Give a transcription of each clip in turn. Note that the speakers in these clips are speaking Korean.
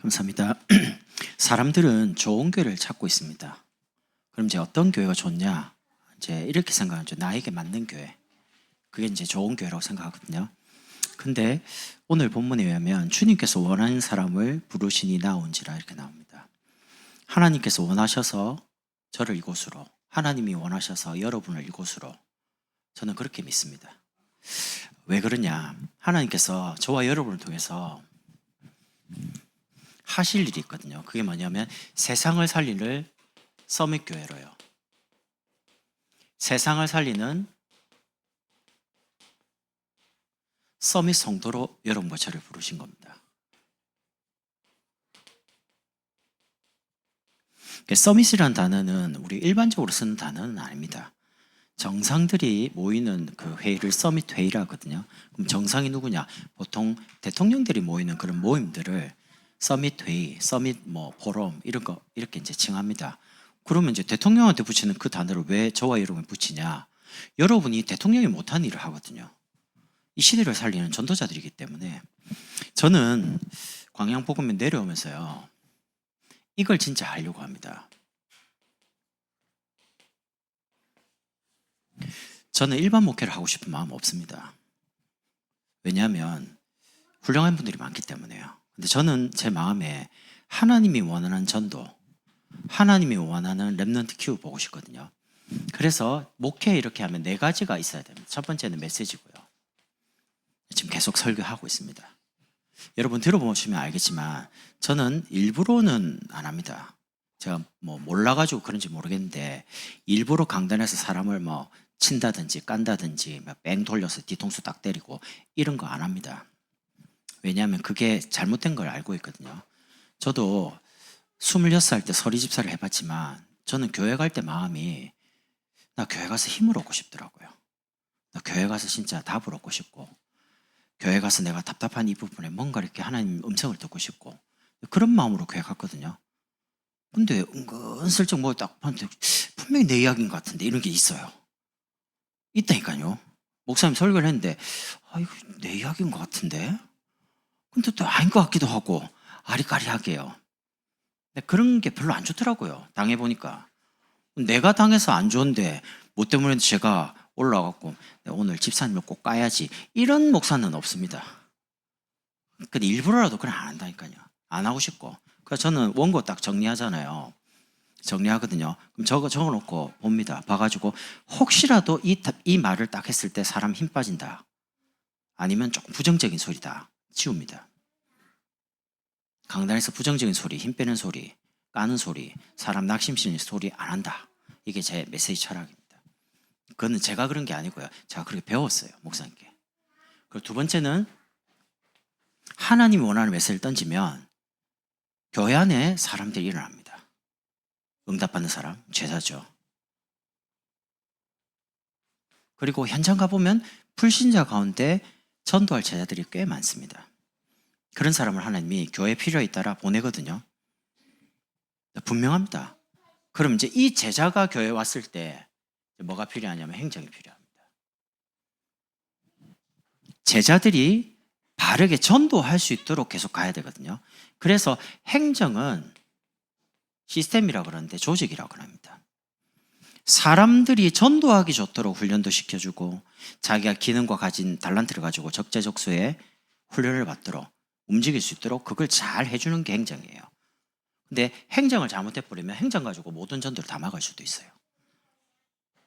감사합니다. 사람들은 좋은 교회를 찾고 있습니다. 그럼 이제 어떤 교회가 좋냐? 이제 이렇게 생각하죠. 나에게 맞는 교회. 그게 이제 좋은 교회라고 생각하거든요. 근데 오늘 본문에 의하면 주님께서 원하는 사람을 부르시니 나온지라 이렇게 나옵니다. 하나님께서 원하셔서 저를 이곳으로, 하나님이 원하셔서 여러분을 이곳으로, 저는 그렇게 믿습니다. 왜 그러냐? 하나님께서 저와 여러분을 통해서 하실 일이 있거든요. 그게 뭐냐면 세상을 살리는 서밋교회로요. 세상을 살리는 서밋 성도로 여러분과 저를 부르신 겁니다. 서밋이라는 단어는 우리 일반적으로 쓰는 단어는 아닙니다. 정상들이 모이는 그 회의를 서밋 회의라 하거든요. 그럼 정상이 누구냐? 보통 대통령들이 모이는 그런 모임들을 서밋 회의, 서밋 포럼 이런 거 이렇게 이제 칭합니다. 그러면 이제 대통령한테 붙이는 그 단어를 왜 저와 여러분이 붙이냐? 여러분이 대통령이 못한 일을 하거든요. 이 시대를 살리는 전도자들이기 때문에 저는 광양복음에 내려오면서요. 이걸 진짜 하려고 합니다. 저는 일반 목회를 하고 싶은 마음 없습니다. 왜냐하면 훌륭한 분들이 많기 때문에요. 근데 저는 제 마음에 하나님이 원하는 전도, 하나님이 원하는 렘넌트 키워보고 싶거든요. 그래서 목회 이렇게 하면 4가지가 있어야 됩니다. 첫 번째는 메시지고요. 지금 계속 설교하고 있습니다. 여러분 들어보시면 알겠지만 저는 일부러는 안 합니다. 제가 몰라가지고 그런지 모르겠는데 일부러 강단에서 사람을 친다든지 깐다든지 뺑 돌려서 뒤통수 딱 때리고 이런 거 안 합니다. 왜냐하면 그게 잘못된 걸 알고 있거든요. 저도 26살 때 서리집사를 해봤지만 저는 교회 갈 때 마음이 나 교회 가서 힘을 얻고 싶더라고요. 나 교회 가서 진짜 답을 얻고 싶고 교회 가서 내가 답답한 이 부분에 뭔가 이렇게 하나님 음성을 듣고 싶고 그런 마음으로 교회 갔거든요. 근데 은근슬쩍 딱 봤는데 분명히 내 이야기인 것 같은데 이런 게 있어요. 있다니까요. 목사님 설교를 했는데 이거 내 이야기인 것 같은데 근데 또 아닌 것 같기도 하고 아리까리하게요. 근데 그런 게 별로 안 좋더라고요. 당해보니까. 내가 당해서 안 좋은데 뭐 때문에 제가 올라가고 오늘 집사님을 꼭 까야지 이런 목사는 없습니다. 근데 일부러라도 그냥 안 한다니까요. 안 하고 싶고. 그래서 저는 원고 딱 정리하잖아요. 정리하거든요. 그럼 적어놓고 봅니다. 봐가지고 혹시라도 이 말을 딱 했을 때 사람 힘 빠진다. 아니면 조금 부정적인 소리다. 지웁니다. 강단에서 부정적인 소리, 힘 빼는 소리, 까는 소리, 사람 낙심시키는 소리 안 한다. 이게 제 메시지 철학입니다. 그거는 제가 그런 게 아니고요. 제가 그렇게 배웠어요. 목사님께. 그리고 두 번째는 하나님이 원하는 메시지를 던지면 교회 안에 사람들이 일어납니다. 응답받는 사람, 제자죠. 그리고 현장 가보면 불신자 가운데 전도할 제자들이 꽤 많습니다. 그런 사람을 하나님이 교회 필요에 따라 보내거든요. 분명합니다. 그럼 이제 이 제자가 교회에 왔을 때 뭐가 필요하냐면 행정이 필요합니다. 제자들이 바르게 전도할 수 있도록 계속 가야 되거든요. 그래서 행정은 시스템이라고 그러는데 조직이라고 합니다. 사람들이 전도하기 좋도록 훈련도 시켜주고 자기가 기능과 가진 달란트를 가지고 적재적소에 훈련을 받도록 움직일 수 있도록 그걸 잘 해주는 게 행정이에요. 근데 행정을 잘못해버리면 행정 가지고 모든 전도를 다 막을 수도 있어요.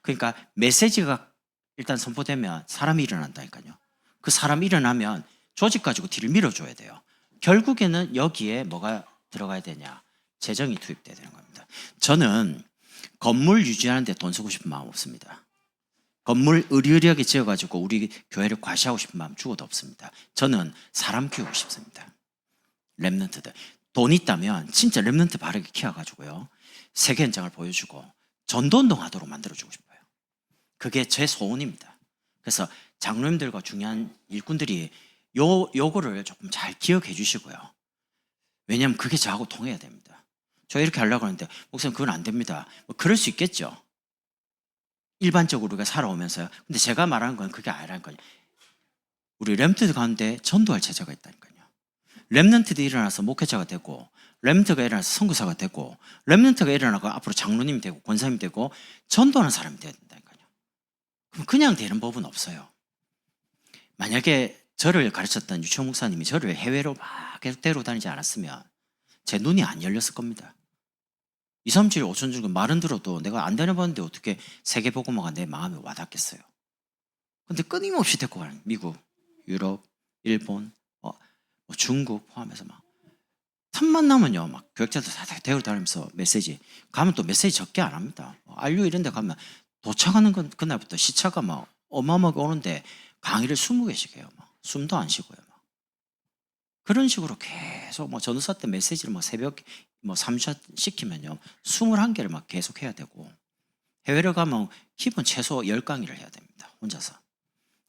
그러니까 메시지가 일단 선포되면 사람이 일어난다니까요. 그 사람이 일어나면 조직 가지고 뒤를 밀어줘야 돼요. 결국에는 여기에 뭐가 들어가야 되냐? 재정이 투입돼야 되는 겁니다. 저는 건물 유지하는데 돈 쓰고 싶은 마음 없습니다. 건물 으리으리하게 지어가지고 우리 교회를 과시하고 싶은 마음 죽어도 없습니다. 저는 사람 키우고 싶습니다. 렘넌트들. 돈 있다면 진짜 렘넌트 바르게 키워가지고요. 세계 현장을 보여주고 전도운동 하도록 만들어주고 싶어요. 그게 제 소원입니다. 그래서 장로님들과 중요한 일꾼들이 요거를 조금 잘 기억해 주시고요. 왜냐하면 그게 저하고 통해야 됩니다. 저 이렇게 하려고 하는데 목사님 그건 안 됩니다. 그럴 수 있겠죠. 일반적으로 우리가 살아오면서요. 근데 제가 말하는 건 그게 아니라는 거예요. 우리 렘넌트 가운데 전도할 제자가 있다니까요. 렘넌트들이 일어나서 목회자가 되고, 렘넌트가 일어나서 선교사가 되고, 렘넌트가 일어나고 앞으로 장로님이 되고 권사님이 되고 전도하는 사람이 돼야 된다니까요. 그럼 그냥 되는 법은 없어요. 만약에 저를 가르쳤던 유치원 목사님이 저를 해외로 막 계속 데려다니지 않았으면 제 눈이 안 열렸을 겁니다. 2, 3, 7, 5천 중 말은 들어도 내가 안 다녀봤는데 어떻게 세계복음화가 내 마음에 와닿겠어요. 근데 끊임없이 데리고 가는 미국, 유럽, 일본, 중국 포함해서 막 틈만 나면요 막 교육자들 다 데려다니면서 메시지 가면 또 메시지 적게 안 합니다. 알류 이런 데 가면 도착하는 그날부터 시차가 막 어마어마하게 오는데 강의를 20개씩 해요. 막 숨도 안 쉬고요. 막 그런 식으로 계속 뭐 전도사 때 메시지를 막 새벽 뭐 3샷 시키면요 21개를 막 계속 해야 되고, 해외를 가면 기본 최소 10강의를 해야 됩니다. 혼자서.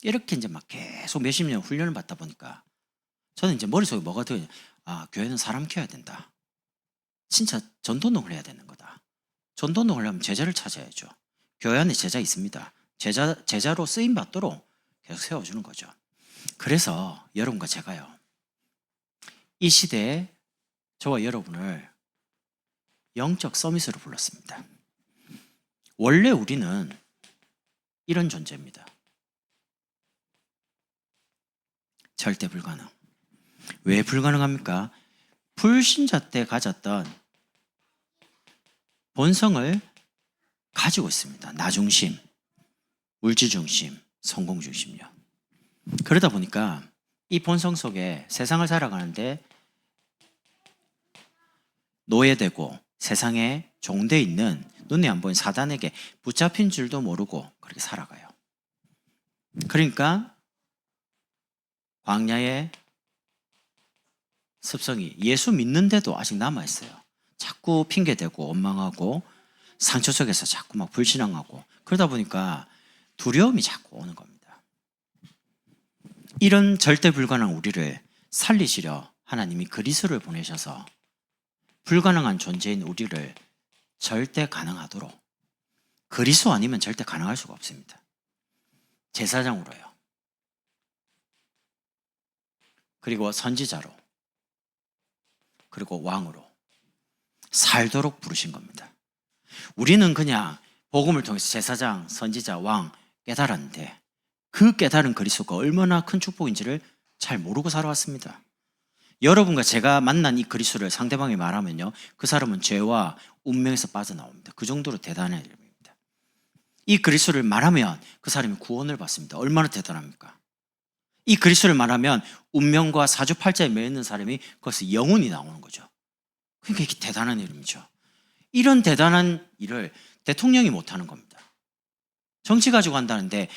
이렇게 이제 막 계속 몇십 년 훈련을 받다 보니까 저는 이제 머릿속에 뭐가 들어요? 아, 교회는 사람 키워야 된다. 진짜 전도농을 해야 되는 거다. 전도농을 하면 제자를 찾아야죠. 교회 안에 제자 있습니다. 제자로 쓰임 받도록 계속 세워주는 거죠. 그래서 여러분과 제가요, 이 시대에 저와 여러분을 영적 서밋으로 불렀습니다. 원래 우리는 이런 존재입니다. 절대 불가능. 왜 불가능합니까? 불신자 때 가졌던 본성을 가지고 있습니다. 나 중심, 물질 중심, 성공 중심요. 그러다 보니까 이 본성 속에 세상을 살아가는데 노예되고 세상에 종돼 있는 눈에 안 보이는 사단에게 붙잡힌 줄도 모르고 그렇게 살아가요. 그러니까 광야의 습성이 예수 믿는데도 아직 남아있어요. 자꾸 핑계대고 원망하고 상처 속에서 자꾸 막 불신앙하고 그러다 보니까 두려움이 자꾸 오는 겁니다. 이런 절대 불가능한 우리를 살리시려 하나님이 그리스도를 보내셔서 불가능한 존재인 우리를 절대 가능하도록, 그리스도 아니면 절대 가능할 수가 없습니다. 제사장으로요. 그리고 선지자로, 그리고 왕으로 살도록 부르신 겁니다. 우리는 그냥 복음을 통해서 제사장, 선지자, 왕 깨달았는데 그 깨달은 그리스도가 얼마나 큰 축복인지를 잘 모르고 살아왔습니다. 여러분과 제가 만난 이 그리스도를 상대방이 말하면요, 그 사람은 죄와 운명에서 빠져나옵니다. 그 정도로 대단한 이름입니다. 이 그리스도를 말하면 그 사람이 구원을 받습니다. 얼마나 대단합니까? 이 그리스도를 말하면 운명과 사주팔자에 매있는 사람이 거기서 영혼이 나오는 거죠. 그러니까 이게 대단한 이름이죠. 이런 대단한 일을 대통령이 못하는 겁니다. 정치 가지고 한다는데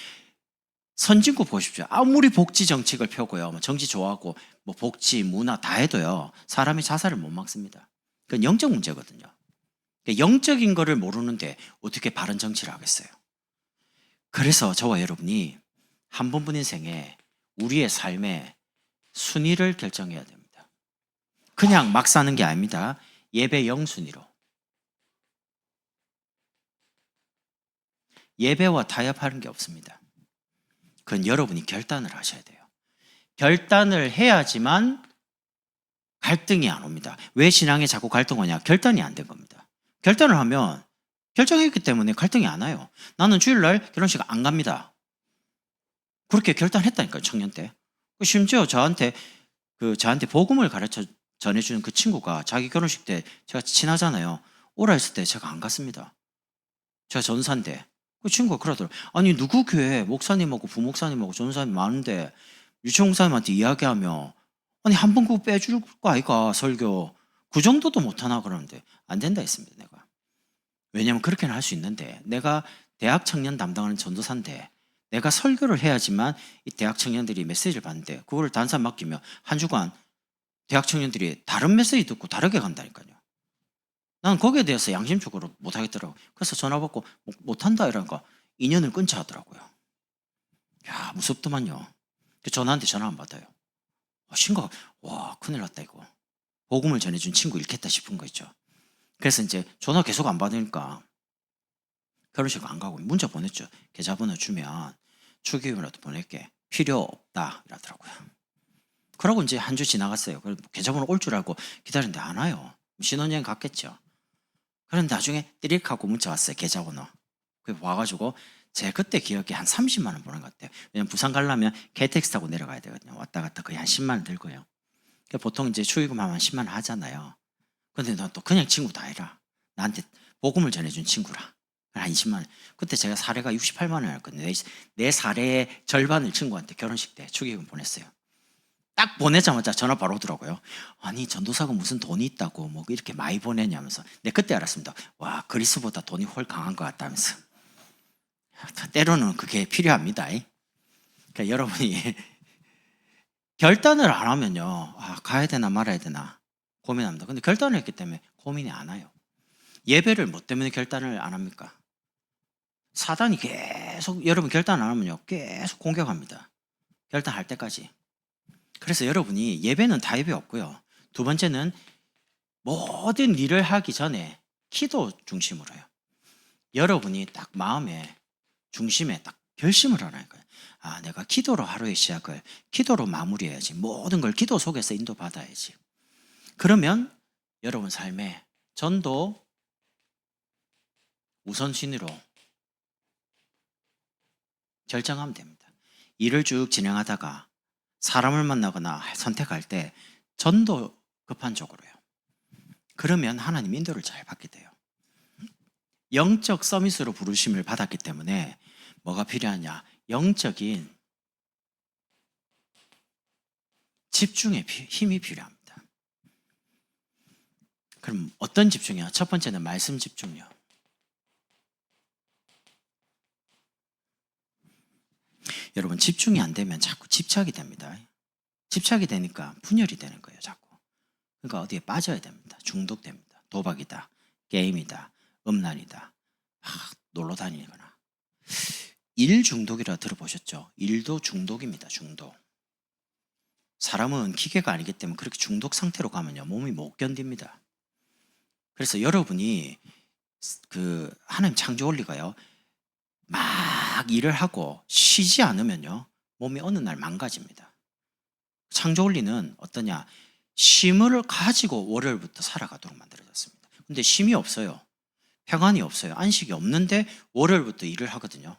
선진국 보십시오. 아무리 복지 정책을 펴고요, 정치 좋아하고 뭐 복지, 문화 다 해도요, 사람이 자살을 못 막습니다. 그건 영적 문제거든요. 영적인 거를 모르는데 어떻게 바른 정치를 하겠어요? 그래서 저와 여러분이 한 번뿐 인생에 우리의 삶의 순위를 결정해야 됩니다. 그냥 막 사는 게 아닙니다. 예배 영순위로. 예배와 타협하는 게 없습니다. 그건 여러분이 결단을 하셔야 돼요. 결단을 해야지만 갈등이 안 옵니다. 왜 신앙에 자꾸 갈등 오냐? 결단이 안 된 겁니다. 결단을 하면 결정했기 때문에 갈등이 안 와요. 나는 주일날 결혼식 안 갑니다. 그렇게 결단했다니까요, 청년 때. 심지어 저한테 복음을 가르쳐 전해주는 그 친구가 자기 결혼식 때 제가 친하잖아요. 오라 했을 때 제가 안 갔습니다. 제가 전사인데. 그 친구가 그러더라고요. 아니, 누구 교회 목사님하고 부목사님하고 전사님 많은데 유치원 목사님한테 이야기하며 아니, 한 번 그거 빼줄 거 아이가, 설교. 그 정도도 못하나 그러는데 안 된다 했습니다, 내가. 왜냐면 그렇게는 할 수 있는데 내가 대학 청년 담당하는 전도사인데 내가 설교를 해야지만 이 대학 청년들이 메시지를 받는데 그거를 다른 사람 맡기면 한 주간 대학 청년들이 다른 메시지 듣고 다르게 간다니까요. 난 거기에 대해서 양심적으로 못하겠더라고요. 그래서 전화 받고 못한다 이러니까 인연을 끊자 하더라고요. 야, 무섭더만요. 전화한테 전화 안 받아요. 친구가 와, 큰일 났다 이거. 복음을 전해준 친구 잃겠다 싶은 거 있죠. 그래서 이제 전화 계속 안 받으니까 결혼식 안 가고 문자 보냈죠. 계좌번호 주면 축의금이라도 보낼게. 필요 없다 이러더라고요. 그러고 이제 한 주 지나갔어요. 그래서 계좌번호 올 줄 알고 기다렸는데 안 와요. 신혼여행 갔겠죠. 그런데 나중에 띠릭하고 문자 왔어요. 계좌번호. 그 와가지고 제 그때 기억에 한 30만 원 보낸 것 같아요. 왜냐면 부산 가려면 KTX 타고 내려가야 되거든요. 왔다 갔다 거의 한 10만 원 들고요. 그러니까 보통 이제 축의금하면 10만 원 하잖아요. 근데 너 또 그냥 친구도 아니라 나한테 복음을 전해준 친구라. 한 20만 원. 그때 제가 사례가 68만 원이었거든요. 내 사례의 절반을 친구한테 결혼식 때 축의금 보냈어요. 딱 보내자마자 전화 바로 오더라고요. 아니 전도사가 무슨 돈이 있다고 뭐 이렇게 많이 보내냐면서. 네, 그때 알았습니다. 와, 그리스보다 돈이 훨 강한 것 같다면서. 때로는 그게 필요합니다. 그러니까 여러분이 결단을 안 하면요, 가야 되나 말아야 되나 고민합니다. 근데 결단을 했기 때문에 고민이 안 와요. 예배를 뭐 때문에 결단을 안 합니까? 사단이 계속, 여러분 결단 안 하면요 계속 공격합니다. 결단할 때까지. 그래서 여러분이 예배는 다 예배 없고요. 두 번째는 모든 일을 하기 전에 기도 중심으로요. 여러분이 딱 마음에 중심에 딱 결심을 하라니까요. 내가 기도로 하루의 시작을 기도로 마무리해야지. 모든 걸 기도 속에서 인도받아야지. 그러면 여러분 삶에 전도 우선순위로 결정하면 됩니다. 일을 쭉 진행하다가 사람을 만나거나 선택할 때 전도 급한 쪽으로요. 그러면 하나님 인도를 잘 받게 돼요. 영적 서밋으로 부르심을 받았기 때문에 뭐가 필요하냐? 영적인 집중의 힘이 필요합니다. 그럼 어떤 집중이요? 첫 번째는 말씀 집중요. 여러분 집중이 안 되면 자꾸 집착이 됩니다. 집착이 되니까 분열이 되는 거예요, 자꾸. 그러니까 어디에 빠져야 됩니다. 중독됩니다. 도박이다, 게임이다, 음란이다, 놀러 다니거나. 일 중독이라 들어보셨죠? 일도 중독입니다. 중독. 사람은 기계가 아니기 때문에 그렇게 중독 상태로 가면요 몸이 못 견딥니다. 그래서 여러분이 하나님 창조 원리가요, 막 일을 하고 쉬지 않으면요 몸이 어느 날 망가집니다. 창조 원리는 어떠냐? 쉼을 가지고 월요일부터 살아가도록 만들어졌습니다. 근데 쉼이 없어요. 평안이 없어요. 안식이 없는데 월요일부터 일을 하거든요.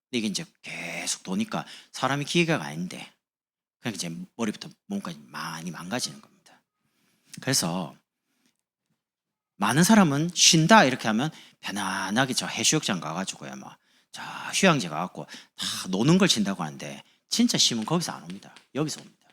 근데 이게 이제 계속 도니까 사람이 기계가 아닌데 그냥 이제 머리부터 몸까지 많이 망가지는 겁니다. 그래서 많은 사람은 쉰다 이렇게 하면 편안하게 저 해수욕장 가가지고요, 저 휴양지 가갖고 다 노는 걸 쉰다고 하는데 진짜 쉼은 거기서 안 옵니다. 여기서 옵니다.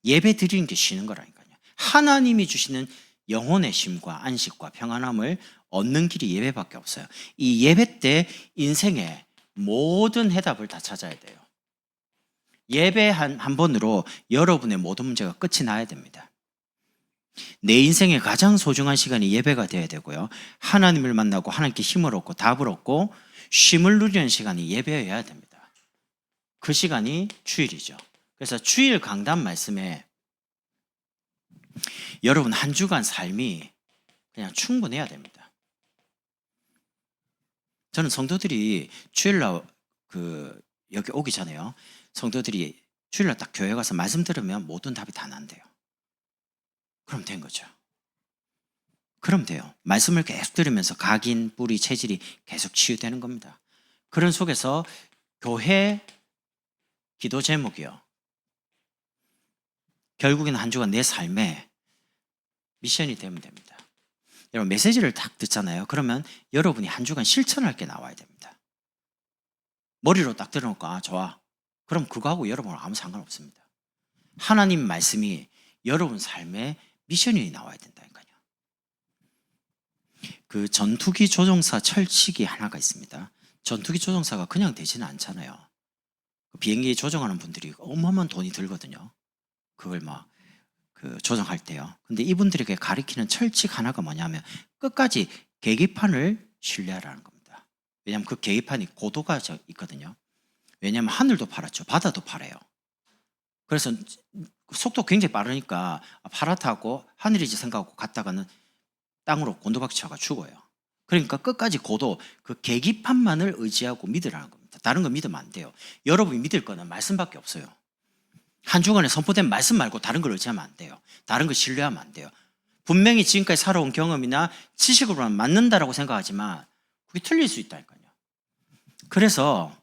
예배 드리는 게 쉬는 거라니까요. 하나님이 주시는 영혼의 쉼과 안식과 평안함을 얻는 길이 예배밖에 없어요. 이 예배 때 인생의 모든 해답을 다 찾아야 돼요. 예배 한 번으로 여러분의 모든 문제가 끝이 나야 됩니다. 내 인생의 가장 소중한 시간이 예배가 되어야 되고요. 하나님을 만나고 하나님께 힘을 얻고 답을 얻고 쉼을 누리는 시간이 예배여야 됩니다. 그 시간이 주일이죠. 그래서 주일 강단 말씀에 여러분 한 주간 삶이 그냥 충분해야 됩니다. 저는 성도들이 주일날 여기 오기 전에요, 성도들이 주일날 딱 교회 가서 말씀 들으면 모든 답이 다 난대요. 그럼 된 거죠. 그럼 돼요. 말씀을 계속 들으면서 각인, 뿌리, 체질이 계속 치유되는 겁니다. 그런 속에서 교회 기도 제목이요, 결국에는 한 주간 내 삶에 미션이 되면 됩니다. 여러분 메시지를 딱 듣잖아요. 그러면 여러분이 한 주간 실천할 게 나와야 됩니다. 머리로 딱 들어놓고 좋아. 그럼 그거하고 여러분은 아무 상관없습니다. 하나님 말씀이 여러분 삶에 미션이 나와야 된다니까요. 그 전투기 조종사 철칙이 하나가 있습니다. 전투기 조종사가 그냥 되지는 않잖아요. 비행기 조종하는 분들이 어마어마한 돈이 들거든요. 그걸 조종할 때요. 근데 이분들에게 가리키는 철칙 하나가 뭐냐면 끝까지 계기판을 신뢰하라는 겁니다. 왜냐하면 그 계기판이 고도가 있거든요. 왜냐하면 하늘도 팔았죠. 바다도 팔아요. 그래서 속도 굉장히 빠르니까 팔아타고 하늘이지 생각하고 갔다가는 땅으로 곤두박질쳐가 죽어요. 그러니까 끝까지 고도 그 계기판만을 의지하고 믿으라는 겁니다. 다른 거 믿으면 안 돼요. 여러분이 믿을 거는 말씀밖에 없어요. 한 주간에 선포된 말씀 말고 다른 걸 의지하면 안 돼요. 다른 걸 신뢰하면 안 돼요. 분명히 지금까지 살아온 경험이나 지식으로만 맞는다라고 생각하지만 그게 틀릴 수 있다니까요. 그래서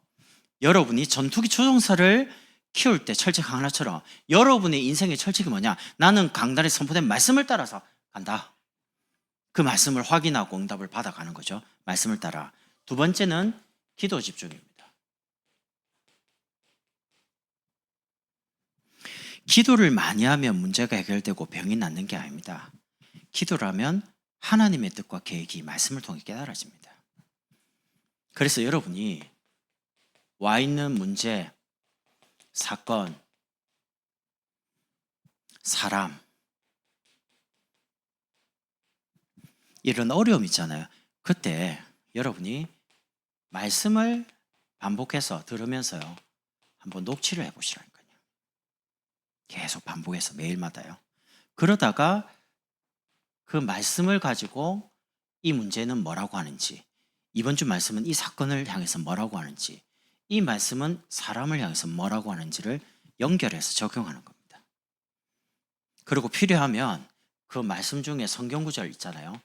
여러분이 전투기 조종사를 키울 때 철칙 하나처럼 여러분의 인생의 철칙이 뭐냐? 나는 강단에 선포된 말씀을 따라서 간다. 그 말씀을 확인하고 응답을 받아가는 거죠. 말씀을 따라. 두 번째는 기도 집중입니다. 기도를 많이 하면 문제가 해결되고 병이 낫는 게 아닙니다. 기도를 하면 하나님의 뜻과 계획이 말씀을 통해 깨달아집니다. 그래서 여러분이 와 있는 문제, 사건, 사람, 이런 어려움 있잖아요. 그때 여러분이 말씀을 반복해서 들으면서요, 한번 녹취를 해보시라니까요. 계속 반복해서 매일마다요. 그러다가 그 말씀을 가지고 이 문제는 뭐라고 하는지, 이번 주 말씀은 이 사건을 향해서 뭐라고 하는지, 이 말씀은 사람을 향해서 뭐라고 하는지를 연결해서 적용하는 겁니다. 그리고 필요하면 그 말씀 중에 성경 구절 있잖아요.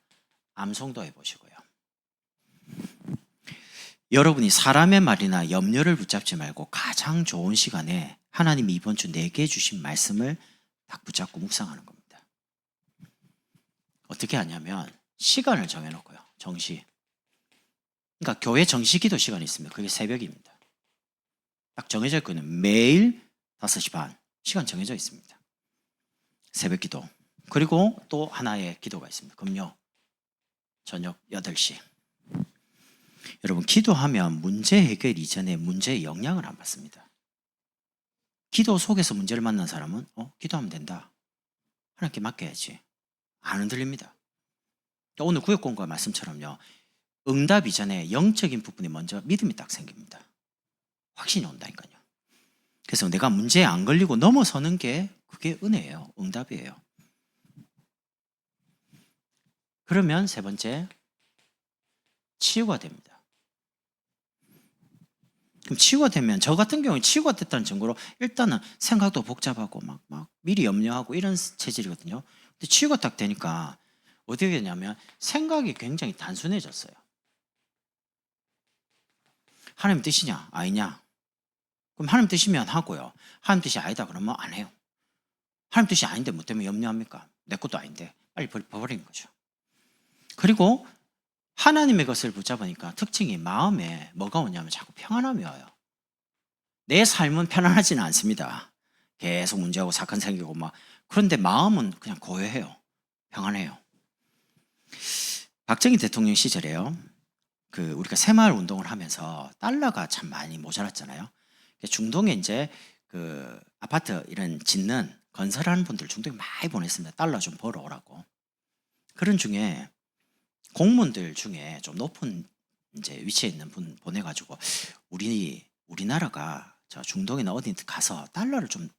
암송도 해보시고요. 여러분이 사람의 말이나 염려를 붙잡지 말고 가장 좋은 시간에 하나님이 이번 주 내게 주신 말씀을 딱 붙잡고 묵상하는 겁니다. 어떻게 하냐면 시간을 정해놓고요. 정시. 그러니까 교회 정시기도 시간이 있습니다. 그게 새벽입니다. 딱 정해져 있거든요. 매일 5시 반 시간 정해져 있습니다. 새벽 기도. 그리고 또 하나의 기도가 있습니다. 금요 저녁 8시. 여러분, 기도하면 문제 해결 이전에 문제의 영향을 안 받습니다. 기도 속에서 문제를 만난 사람은 기도하면 된다. 하나님께 맡겨야지. 안 흔들립니다. 오늘 구역공과 말씀처럼요, 응답 이전에 영적인 부분이 먼저 믿음이 딱 생깁니다. 확신이 온다니까요. 그래서 내가 문제에 안 걸리고 넘어서는 게 그게 은혜예요. 응답이에요. 그러면 세 번째, 치유가 됩니다. 그럼 치유가 되면 저 같은 경우에 치유가 됐다는 증거로 일단은 생각도 복잡하고 막 미리 염려하고 이런 체질이거든요. 근데 치유가 딱 되니까 어떻게 되냐면 생각이 굉장히 단순해졌어요. 하나님 뜻이냐 아니냐? 그럼 하나님 뜻이면 하고요. 하나님 뜻이 아니다 그러면 안 해요. 하나님 뜻이 아닌데 뭐 때문에 염려합니까? 내 것도 아닌데 빨리 버리는 거죠. 그리고 하나님의 것을 붙잡으니까 특징이 마음에 뭐가 오냐면 자꾸 평안함이 와요. 내 삶은 편안하지는 않습니다. 계속 문제하고 사건 생기고 그런데 마음은 그냥 고요해요. 평안해요. 박정희 대통령 시절에요. 우리가 새마을 운동을 하면서 달러가 참 많이 모자랐잖아요. 중동에 이제 아파트 이런 짓는 건설하는 분들 중동에 많이 보냈습니다. 달러 좀 벌어오라고. 그런 중에 공무원들 중에 좀 높은 이제 위치에 있는 분 보내가지고 우리나라가 저 중동이나 어디 가서 달러를 좀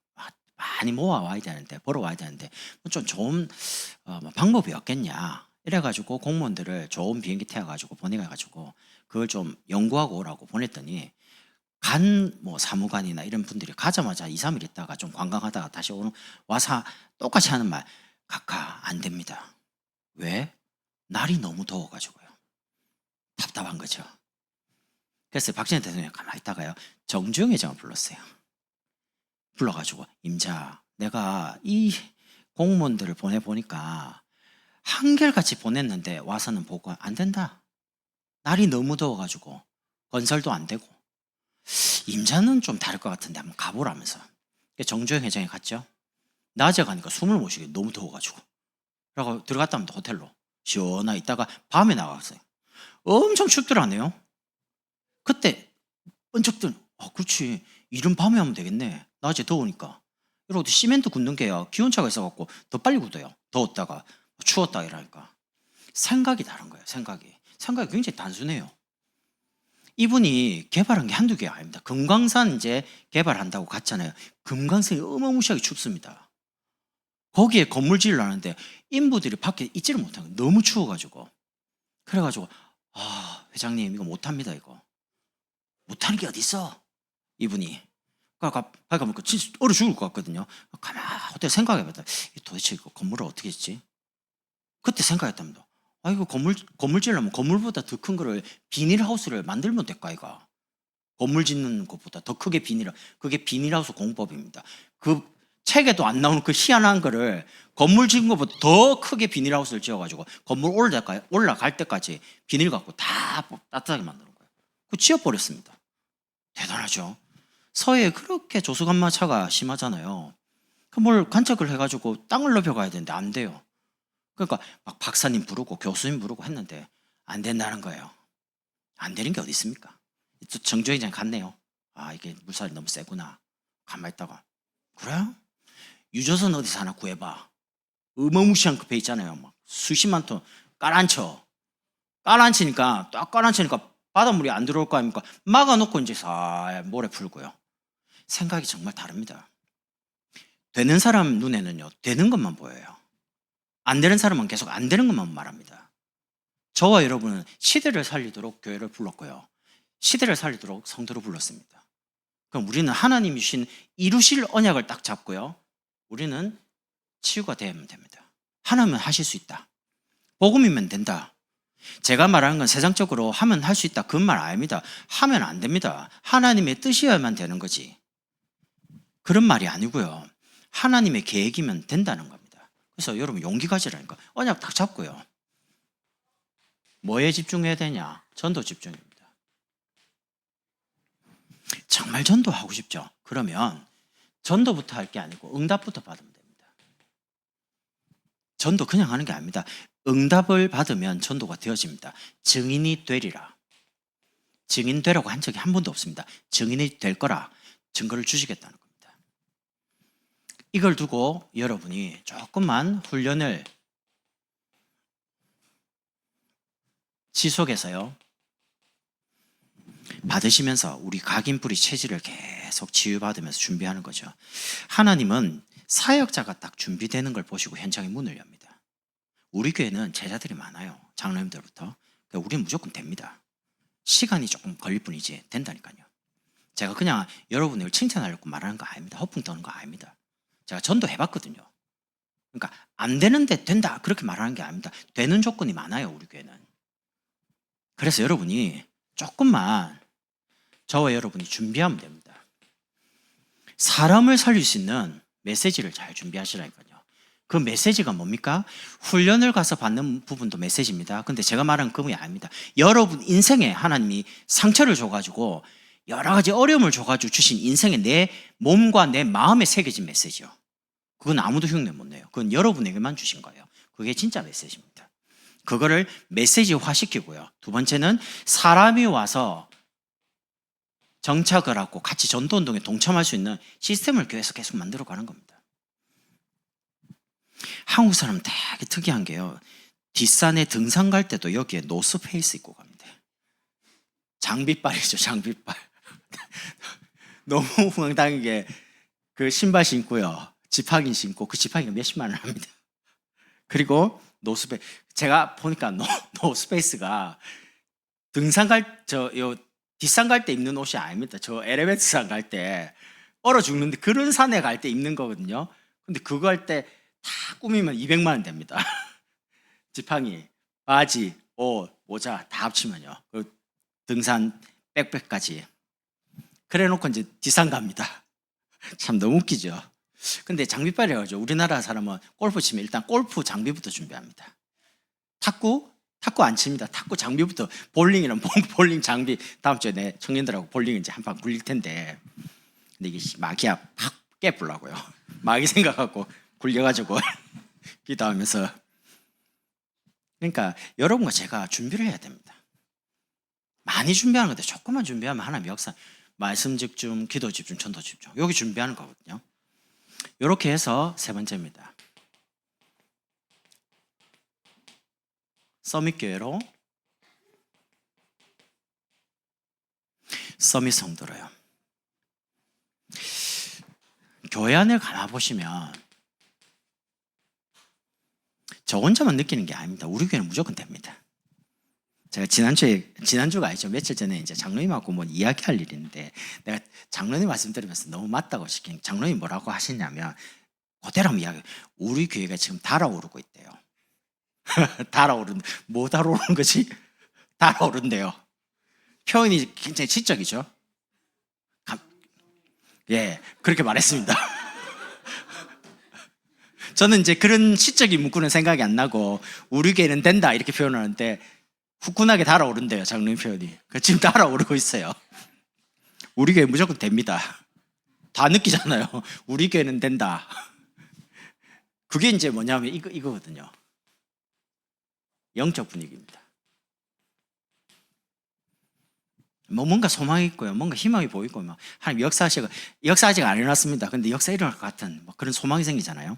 많이 모아와야 되는데 벌어와야 되는데 좀 좋은 방법이 없겠냐 이래가지고 공무원들을 좋은 비행기 태워가지고 보내가지고 그걸 좀 연구하고 오라고 보냈더니 사무관이나 이런 분들이 가자마자 2, 3일 있다가 좀 관광하다가 다시 와서 똑같이 하는 말, 각하 안 됩니다. 왜? 날이 너무 더워가지고요. 답답한 거죠. 그래서 박정희 대통령이 가만히 있다가요, 정주영 회장을 불렀어요. 불러가지고 임자, 내가 이 공무원들을 보내보니까 한결같이 보냈는데 와서는 보고 안 된다. 날이 너무 더워가지고 건설도 안 되고 임자는 좀 다를 것 같은데 한번 가보라면서 정주영 회장이 갔죠. 낮에 가니까 숨을 못 쉬게 너무 더워가지고 그러고 들어갔다 하면 호텔로 시원하게 있다가 밤에 나갔어요. 엄청 춥더라네요. 그때 번쩍 그렇지, 이른 밤에 하면 되겠네. 낮에 더우니까. 이러고 시멘트 굽는 게요, 기온차가 있어갖고 더 빨리 굳어요. 더웠다가 추웠다 이러니까. 생각이 다른 거예요. 생각이 굉장히 단순해요. 이분이 개발한 게 한두 개가 아닙니다. 금강산 이제 개발한다고 갔잖아요. 금강산이 어마무시하게 춥습니다. 거기에 건물 지으려는데 인부들이 밖에 있지를 못하는 거예요. 너무 추워가지고. 그래가지고 회장님 이거 못합니다. 이거 못하는 게 어딨어 이분이. 가니까 진짜 얼어 죽을 것 같거든요. 가만히 생각해봤다. 도대체 이거 건물을 어떻게 했지? 그때 생각했답니다. 아, 이거 건물 지으려면 건물보다 더 큰 거를 비닐하우스를 만들면 될까, 이거? 건물 짓는 것보다 더 크게 그게 비닐하우스 공법입니다. 그 책에도 안 나오는 그 희한한 거를 건물 짓는 것보다 더 크게 비닐하우스를 지어가지고 건물 올라갈 때까지 비닐 갖고 다 따뜻하게 만드는 거예요. 그 지어버렸습니다. 대단하죠? 서해에 그렇게 조수간마차가 심하잖아요. 뭘 간척을 해가지고 땅을 넓혀가야 되는데 안 돼요. 그러니까 막 박사님 부르고 교수님 부르고 했는데 안 된다는 거예요. 안 되는 게 어디 있습니까? 또 정조회장이 갔네요. 아, 이게 물살이 너무 세구나. 가만히 있다가 그래요? 유조선 어디서 하나 구해봐. 어마무시한 그 배 있잖아요. 막 수십만 톤 깔아앉혀. 딱 깔아앉히니까 바닷물이 안 들어올 거 아닙니까? 막아놓고 이제 살 모래 풀고요. 생각이 정말 다릅니다. 되는 사람 눈에는요, 되는 것만 보여요. 안 되는 사람은 계속 안 되는 것만 말합니다. 저와 여러분은 시대를 살리도록 교회를 불렀고요. 시대를 살리도록 성도를 불렀습니다. 그럼 우리는 하나님이 주신 이루실 언약을 딱 잡고요. 우리는 치유가 되면 됩니다. 하나님은 하실 수 있다. 복음이면 된다. 제가 말하는 건 세상적으로 하면 할 수 있다. 그건 말 아닙니다. 하면 안 됩니다. 하나님의 뜻이어야만 되는 거지. 그런 말이 아니고요. 하나님의 계획이면 된다는 겁니다. 그래서 여러분 용기 가지라니까. 언약 딱 잡고요. 뭐에 집중해야 되냐? 전도 집중입니다. 정말 전도하고 싶죠? 그러면 전도부터 할 게 아니고 응답부터 받으면 됩니다. 전도 그냥 하는 게 아닙니다. 응답을 받으면 전도가 되어집니다. 증인이 되리라. 증인 되라고 한 적이 한 번도 없습니다. 증인이 될 거라 증거를 주시겠다는 겁니다. 이걸 두고 여러분이 조금만 훈련을 지속해서요. 받으시면서 우리 각인뿌리 체질을 계속 치유받으면서 준비하는 거죠. 하나님은 사역자가 딱 준비되는 걸 보시고 현장에 문을 엽니다. 우리 교회는 제자들이 많아요. 장로님들부터. 그러니까 우리는 무조건 됩니다. 시간이 조금 걸릴 뿐이지 된다니까요. 제가 그냥 여러분을 칭찬하려고 말하는 거 아닙니다. 허풍 떠는 거 아닙니다. 제가 전도 해봤거든요. 그러니까 안 되는데 된다 그렇게 말하는 게 아닙니다. 되는 조건이 많아요. 우리 교회는. 그래서 여러분이 조금만 저와 여러분이 준비하면 됩니다. 사람을 살릴 수 있는 메시지를 잘 준비하시라니까요. 그 메시지가 뭡니까? 훈련을 가서 받는 부분도 메시지입니다. 근데 제가 말하는 그분이 아닙니다. 여러분 인생에 하나님이 상처를 줘가지고 여러 가지 어려움을 줘가지고 주신 인생에 내 몸과 내 마음에 새겨진 메시지요. 그건 아무도 흉내 못 내요. 그건 여러분에게만 주신 거예요. 그게 진짜 메시지입니다. 그거를 메시지화 시키고요. 두 번째는 사람이 와서 정착을 하고 같이 전도운동에 동참할 수 있는 시스템을 교회에서 계속 만들어가는 겁니다. 한국 사람은 되게 특이한 게요. 뒷산에 등산 갈 때도 여기에 노스페이스 입고 갑니다. 장비빨이죠, 장비빨. 너무 황당하게 그 신발 신고요. 지팡이 신고 그 지팡이가 몇십만 원 합니다. 그리고 노스페이스. 제가 보니까 노스페이스가 등산 뒷산 갈 때 입는 옷이 아닙니다. 저 에레베이터산 갈 때 얼어 죽는데 그런 산에 갈 때 입는 거거든요. 근데 그거 할 때 다 꾸미면 200만 원 됩니다. 지팡이, 바지, 옷, 모자 다 합치면요. 그 등산 백팩까지. 그래 놓고 이제 뒷산 갑니다. 참 너무 웃기죠. 근데 장비빨이라고 우리나라 사람은 골프 치면 일단 골프 장비부터 준비합니다. 탁구 안 칩니다. 탁구 장비부터 볼링이랑 볼링 장비 다음 주에 내 청년들하고 볼링 이제 한판 굴릴 텐데 근데 이게 마귀야 팍 깨불라고요. 마귀 생각하고 굴려가지고 기도하면서 그러니까 여러분과 제가 준비를 해야 됩니다. 많이 준비하는 건데 조금만 준비하면 하나님 역사 말씀 집중, 기도 집중, 전도 집중 여기 준비하는 거거든요. 이렇게 해서 세 번째입니다. 서밋교회로 서밋 성도로요. 교회 안을 가봐보시면 저 혼자만 느끼는 게 아닙니다. 우리 교회는 무조건 됩니다. 제가 지난주가 아니죠. 며칠 전에 이제 장로님하고 뭐 이야기할 일이 있는데 내가 장로님 말씀 들으면서 너무 맞다고 시킨 장로님 뭐라고 하시냐면 그대로 한번 이야기. 우리 교회가 지금 달아오르고 있대요. 뭐 달아오르는 거지? 달아오른대요. 표현이 굉장히 지적이죠. 예, 그렇게 말했습니다. 저는 이제 그런 시적인 문구는 생각이 안 나고 우리 교회는 된다 이렇게 표현하는데 후끈하게 달아오른대요. 장로님 표현이. 지금 달아오르고 있어요. 우리 교회 무조건 됩니다. 다 느끼잖아요. 우리 교회는 된다. 그게 이제 뭐냐면 이거거든요. 영적 분위기입니다. 뭐 뭔가 소망이 있고요. 뭔가 희망이 보이고 막 하나님 역사 아직 안 일어났습니다. 근데 역사 일어날 것 같은 뭐 그런 소망이 생기잖아요.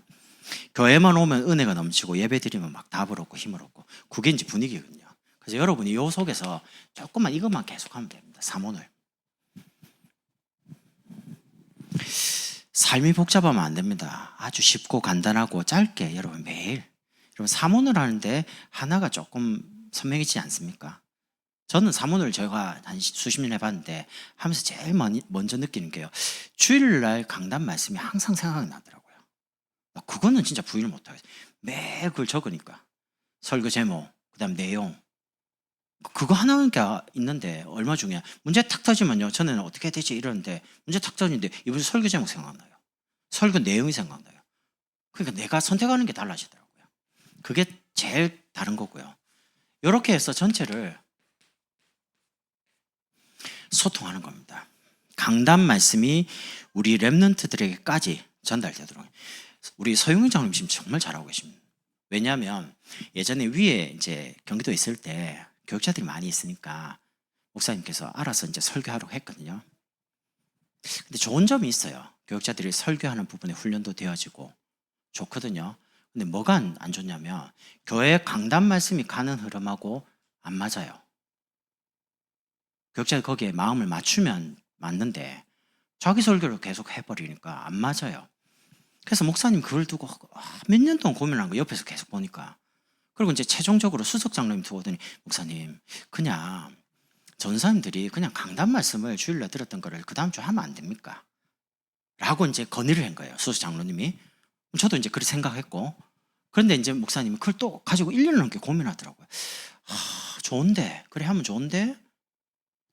교회만 오면 은혜가 넘치고 예배 드리면 막 답을 얻고 힘을 얻고 그게 이제 분위기거든요. 그래서 여러분이 이 속에서 조금만 이것만 계속하면 됩니다. 사모늘. 삶이 복잡하면 안 됩니다. 아주 쉽고 간단하고 짧게 여러분 매일 여러분 사모늘 하는데 하나가 조금 선명해지지 않습니까? 저는 사모늘 제가 한 수십 년 해봤는데 하면서 제일 먼저 느끼는 게요. 주일날 강단 말씀이 항상 생각이 나더라고요. 그거는 진짜 부인을 못하겠어요. 매일 그걸 적으니까. 설교 제목, 그 다음 내용. 그거 하나가 있는데 얼마 중요해. 문제 탁 터지면요. 저는 어떻게 해야 되지 이러는데 문제 탁 터지는데 이번 설교 제목 생각나요. 설교 내용이 생각나요. 그러니까 내가 선택하는 게 달라지더라고요. 그게 제일 다른 거고요. 이렇게 해서 전체를 소통하는 겁니다. 강단 말씀이 우리 렘넌트들에게까지 전달되도록. 우리 서용희 장로님 지금 정말 잘하고 계십니다. 왜냐하면 예전에 위에 이제 경기도에 있을 때 교육자들이 많이 있으니까 목사님께서 알아서 이제 설교하라고 했거든요. 근데 좋은 점이 있어요. 교육자들이 설교하는 부분에 훈련도 되어지고 좋거든요. 근데 뭐가 안 좋냐면 교회 강단 말씀이 가는 흐름하고 안 맞아요. 교육자가 거기에 마음을 맞추면 맞는데 자기 설교를 계속 해버리니까 안 맞아요. 그래서 목사님 그걸 두고 몇 년 동안 고민한 거 옆에서 계속 보니까 그리고 이제 최종적으로 수석 장로님 두고 오더니 목사님 그냥 전사님들이 그냥 강단 말씀을 주일날 들었던 거를 그 다음 주에 하면 안 됩니까? 라고 이제 건의를 한 거예요. 수석 장로님이. 저도 이제 그렇게 생각했고 그런데 이제 목사님이 그걸 또 가지고 1년 넘게 고민하더라고요. 좋은데 그래 하면 좋은데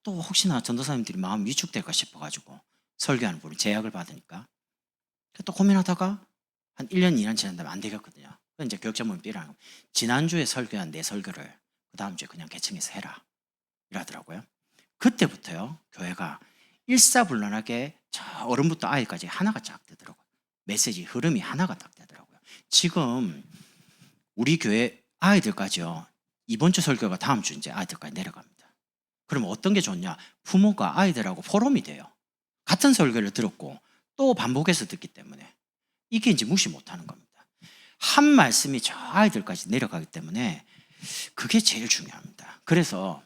또 혹시나 전도사님들이 마음 위축될까 싶어가지고 설교하는 분이 제약을 받으니까 또 고민하다가 한 1년, 2년 지난 다음에 안 되겠거든요. 그래서 이제 교육자문이 삐라는 겁니다. 지난주에 설교한 내 설교를 그 다음 주에 그냥 개청해서 해라. 이러더라고요. 그때부터요, 교회가 일사불란하게 저 어른부터 아이까지 하나가 쫙 되더라고요. 메시지 흐름이 하나가 딱 되더라고요. 지금 우리 교회 아이들까지요, 이번 주 설교가 다음 주 이제 아이들까지 내려갑니다. 그럼 어떤 게 좋냐? 부모가 아이들하고 포럼이 돼요. 같은 설교를 들었고 또 반복해서 듣기 때문에 이게 이제 무시 못하는 겁니다. 한 말씀이 저 아이들까지 내려가기 때문에 그게 제일 중요합니다. 그래서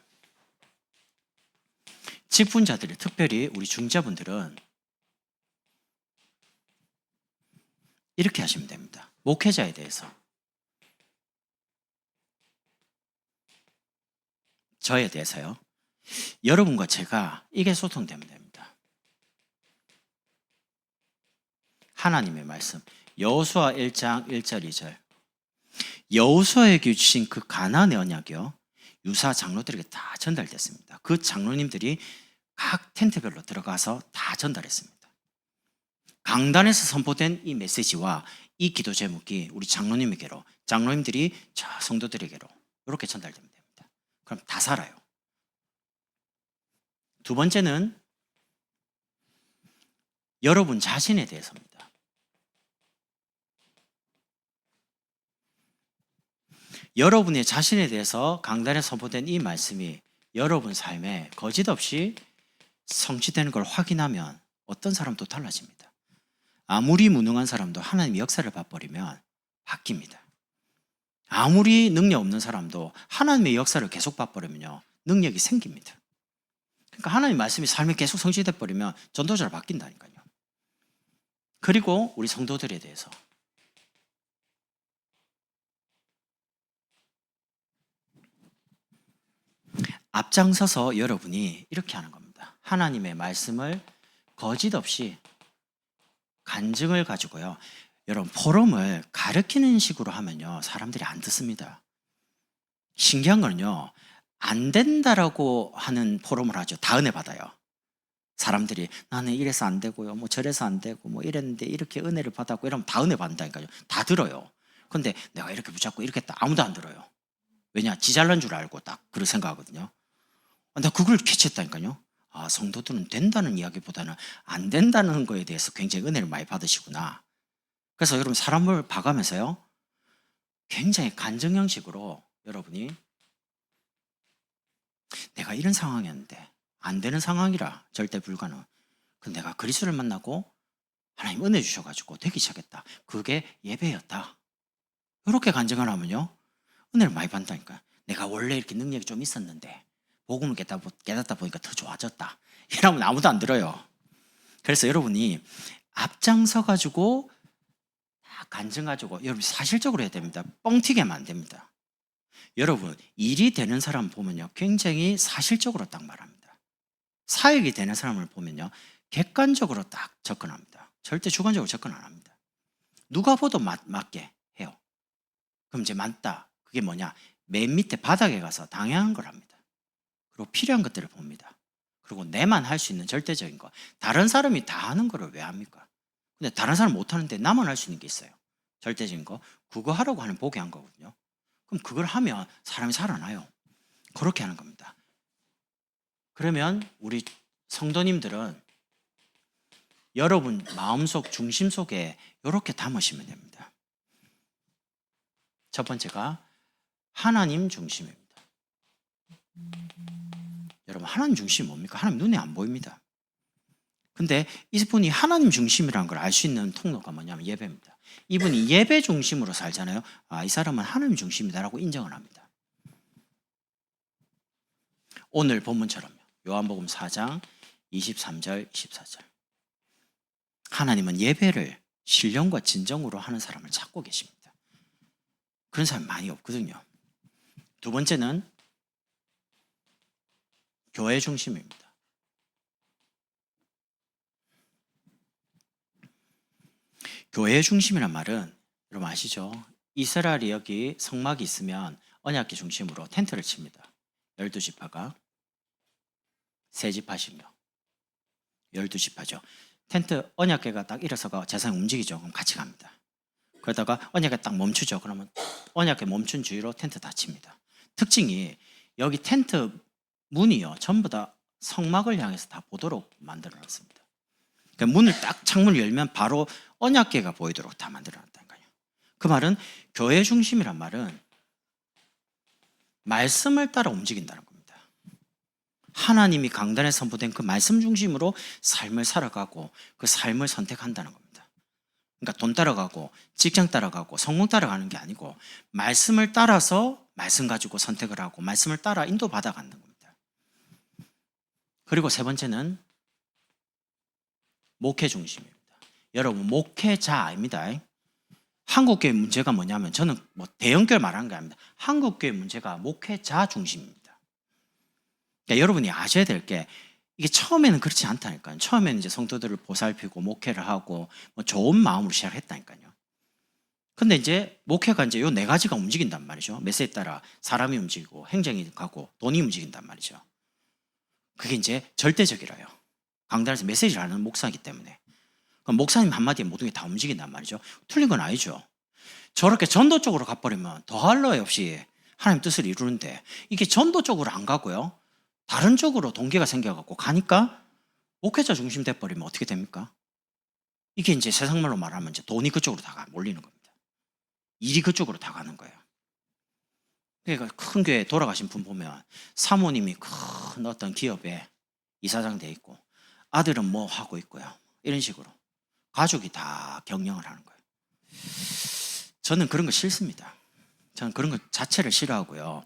직분자들이 특별히 우리 중자분들은 이렇게 하시면 됩니다. 목회자에 대해서 저에 대해서요. 여러분과 제가 이게 소통되면 됩니다. 하나님의 말씀 여호수아 1장 1절 2절 여호수아에게 주신 그 가나안의 언약이요 유사 장로들에게 다 전달됐습니다. 그 장로님들이 각 텐트별로 들어가서 다 전달했습니다. 강단에서 선포된 이 메시지와 이 기도 제목이 우리 장로님에게로 장로님들이 저 성도들에게로 이렇게 전달되면 됩니다. 그럼 다 살아요. 두 번째는 여러분 자신에 대해서입니다. 여러분의 자신에 대해서 강단에 선포된 이 말씀이 여러분 삶에 거짓없이 성취되는 걸 확인하면 어떤 사람도 달라집니다. 아무리 무능한 사람도 하나님의 역사를 봐버리면 바뀝니다. 아무리 능력 없는 사람도 하나님의 역사를 계속 봐버리면요 능력이 생깁니다. 그러니까 하나님의 말씀이 삶에 계속 성취돼 버리면 전도자로 바뀐다니까요. 그리고 우리 성도들에 대해서 앞장서서 여러분이 이렇게 하는 겁니다. 하나님의 말씀을 거짓 없이 간증을 가지고요. 여러분 포럼을 가르치는 식으로 하면요. 사람들이 안 듣습니다. 신기한 거는요. 안 된다라고 하는 포럼을 하죠. 다 은혜 받아요. 사람들이 나는 이래서 안 되고요. 뭐 저래서 안 되고 뭐 이랬는데 이렇게 은혜를 받았고 이러면 다 은혜 받는다니까요. 다 들어요. 근데 내가 이렇게 붙잡고 이렇게 했다. 아무도 안 들어요. 왜냐? 지 잘난 줄 알고 딱 그렇게 생각하거든요. 나 그걸 캐치했다니까요. 아, 성도들은 된다는 이야기보다는 안 된다는 거에 대해서 굉장히 은혜를 많이 받으시구나. 그래서 여러분 사람을 봐가면서요. 굉장히 간증 형식으로 여러분이 내가 이런 상황이었는데 안 되는 상황이라 절대 불가능. 근데 내가 그리스도를 만나고 하나님 은혜 주셔가지고 되기 시작했다. 그게 예배였다. 이렇게 간증을 하면요. 은혜를 많이 받는다니까. 내가 원래 이렇게 능력이 좀 있었는데 복음을 깨닫다 보니까 더 좋아졌다. 이러면 아무도 안 들어요. 그래서 여러분이 앞장서가지고 간증가지고 여러분 사실적으로 해야 됩니다. 뻥튀기 하면 안 됩니다. 여러분 일이 되는 사람 보면요. 굉장히 사실적으로 딱 말합니다. 사역이 되는 사람을 보면요. 객관적으로 딱 접근합니다. 절대 주관적으로 접근 안 합니다. 누가 봐도 맞게 해요. 그럼 이제 맞다. 그게 뭐냐? 맨 밑에 바닥에 가서 당연한 걸 합니다. 그리고 필요한 것들을 봅니다. 그리고 내만 할 수 있는 절대적인 거. 다른 사람이 다 하는 거를 왜 합니까? 근데 다른 사람 못 하는데 나만 할 수 있는 게 있어요. 절대적인 거. 그거 하라고 하는 복이 한 거거든요. 그럼 그걸 하면 사람이 살아나요. 그렇게 하는 겁니다. 그러면 우리 성도님들은 여러분 마음속 중심 속에 이렇게 담으시면 됩니다. 첫 번째가 하나님 중심입니다. 여러분 하나님 중심이 뭡니까? 하나님 눈에 안 보입니다. 근데 이분이 하나님 중심이라는 걸 알 수 있는 통로가 뭐냐면 예배입니다. 이분이 예배 중심으로 살잖아요. 아, 이 사람은 하나님 중심이다라고 인정을 합니다. 오늘 본문처럼요. 요한복음 4장 23절 24절. 하나님은 예배를 신령과 진정으로 하는 사람을 찾고 계십니다. 그런 사람 많이 없거든요. 두 번째는 교회 중심입니다. 교회 중심이란 말은 여러분 아시죠? 이스라엘이 여기 성막이 있으면 언약궤 중심으로 텐트를 칩니다. 12지파가 세 지파시며 12지파죠. 텐트 언약궤가 딱 일어서가 재상이 움직이죠. 그럼 같이 갑니다. 그러다가 언약궤 딱 멈추죠. 그러면 언약궤 멈춘 주위로 텐트 다 칩니다. 특징이 여기 텐트 문이요. 전부 다 성막을 향해서 다 보도록 만들어 놨습니다. 그러니까 문을 딱 창문을 열면 바로 언약궤가 보이도록 다 만들어 놨다는 거예요. 그 말은 교회 중심이란 말은 말씀을 따라 움직인다는 겁니다. 하나님이 강단에 선포된 그 말씀 중심으로 삶을 살아가고 그 삶을 선택한다는 겁니다. 그러니까 돈 따라가고 직장 따라가고 성공 따라가는 게 아니고 말씀을 따라서 말씀 가지고 선택을 하고 말씀을 따라 인도받아 가는 겁니다. 그리고 세 번째는 목회 중심입니다. 여러분 목회자 아닙니다. 한국교회 문제가 뭐냐면 저는 뭐 대형교회 말하는 게 아닙니다. 한국교회 문제가 목회자 중심입니다. 그러니까 여러분이 아셔야 될 게 이게 처음에는 그렇지 않다니까요. 처음에는 이제 성도들을 보살피고 목회를 하고 뭐 좋은 마음으로 시작했다니까요. 근데 이제 목회가 이제 요 네 가지가 움직인단 말이죠. 메시지에 따라 사람이 움직이고 행정이 가고 돈이 움직인단 말이죠. 그게 이제 절대적이라요. 강단에서 메시지를 하는 목사이기 때문에. 그럼 목사님 한마디에 모든 게 다 움직인단 말이죠. 틀린 건 아니죠. 저렇게 전도 쪽으로 가버리면 더할 나위 없이 하나님 뜻을 이루는데 이게 전도 쪽으로 안 가고요. 다른 쪽으로 동기가 생겨갖고 가니까 목회자 중심 돼버리면 어떻게 됩니까? 이게 이제 세상말로 말하면 이제 돈이 그쪽으로 다 몰리는 겁니다. 일이 그쪽으로 다 가는 거예요. 그러니까 큰 교회 돌아가신 분 보면 사모님이 큰 어떤 기업에 이사장 돼 있고 아들은 뭐 하고 있고요. 이런 식으로 가족이 다 경영을 하는 거예요. 저는 그런 거 싫습니다. 저는 그런 것 자체를 싫어하고요.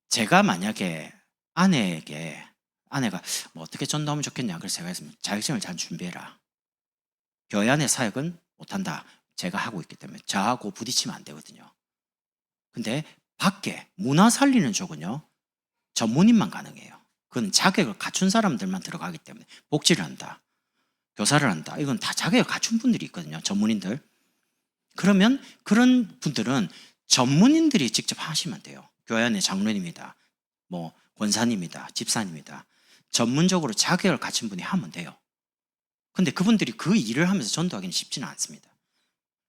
제가 만약에 아내가 뭐 어떻게 전도하면 좋겠냐 그래서 제가 했습니다. 자격증을 잘 준비해라. 교회 안의 사역은 못한다. 제가 하고 있기 때문에 저하고 부딪히면 안 되거든요. 근데 밖에 문화 살리는 쪽은요. 전문인만 가능해요. 그건 자격을 갖춘 사람들만 들어가기 때문에 복지를 한다, 교사를 한다. 이건 다 자격을 갖춘 분들이 있거든요. 전문인들. 그러면 그런 분들은 전문인들이 직접 하시면 돼요. 교회 안에 장로님이다, 뭐 권사님이다, 집사님이다. 전문적으로 자격을 갖춘 분이 하면 돼요. 근데 그분들이 그 일을 하면서 전도하기는 쉽지는 않습니다.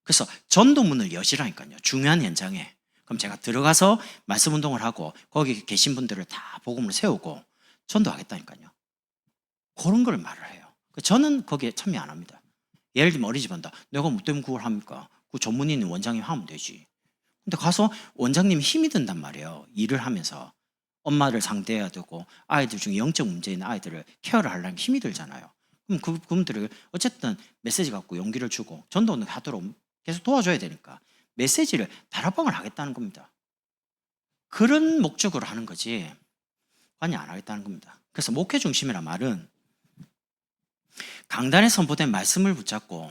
그래서 전도문을 여시라니까요. 중요한 현장에. 그럼 제가 들어가서 말씀 운동을 하고 거기 계신 분들을 다 복음을 세우고 전도하겠다니까요. 그런 걸 말을 해요. 저는 거기에 참여 안 합니다. 예를 들면 어린이집 한다. 내가 뭐 때문에 그걸 합니까? 그 전문인 원장님 하면 되지. 근데 가서 원장님이 힘이 든단 말이에요. 일을 하면서. 엄마를 상대해야 되고 아이들 중에 영적 문제 있는 아이들을 케어를 하려면 힘이 들잖아요. 그럼 그분들을 어쨌든 메시지 갖고 용기를 주고 전도는 하도록 계속 도와줘야 되니까 메시지를 다락방을 하겠다는 겁니다. 그런 목적으로 하는 거지 관여 안 하겠다는 겁니다. 그래서 목회 중심이란 말은 강단에 선포된 말씀을 붙잡고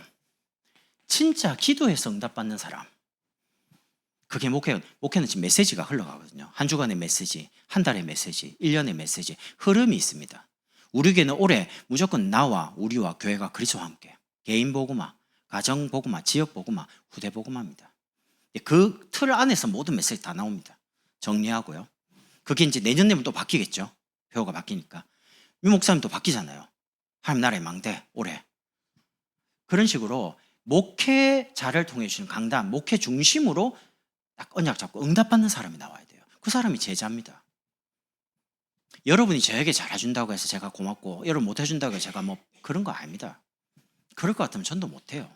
진짜 기도해서 응답받는 사람, 그게 목회는 지금 메시지가 흘러가거든요. 한 주간의 메시지, 한 달의 메시지, 1년의 메시지, 흐름이 있습니다. 우리 교회는 올해 무조건 나와 우리와 교회가 그리스도와 함께 개인 복음화, 가정 복음화, 지역 복음화, 후대 복음화입니다. 그 틀 안에서 모든 메시지 다 나옵니다. 정리하고요. 그게 이제 내년 되면 또 바뀌겠죠. 표가 바뀌니까. 유 목사님도 바뀌잖아요. 하나님 나라의 망대 올해. 그런 식으로 목회자를 통해 주시는 강단, 목회 중심으로 딱 언약 잡고 응답받는 사람이 나와야 돼요. 그 사람이 제자입니다. 여러분이 저에게 잘해준다고 해서 제가 고맙고 여러분 못해준다고 해서 제가 뭐 그런 거 아닙니다. 그럴 것 같으면 전도 못해요.